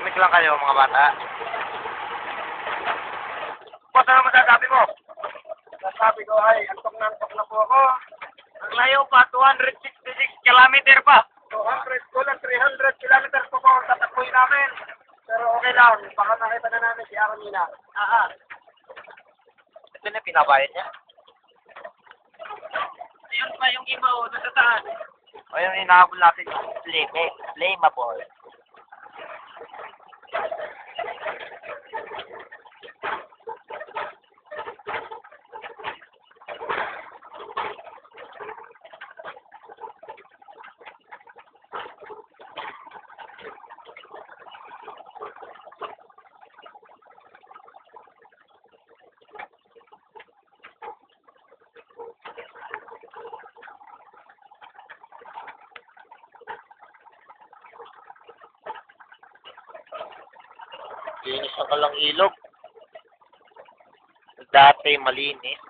Tahimik lang kayo mga bata. Ano naman masasabi mo? Sasabi ko ay, antok na po ako. Ang layo pa, 266 kilometer pa. 200, kulang 300 kilometers po ang tatakboy namin. Pero okay lang, baka nakita na namin si Armina. Ito na pinabayad niya. Ayun pa yung iba o, nasa taas. O yung inahabol natin yung flammable. Linis ang kalang ilog. Dati malinis.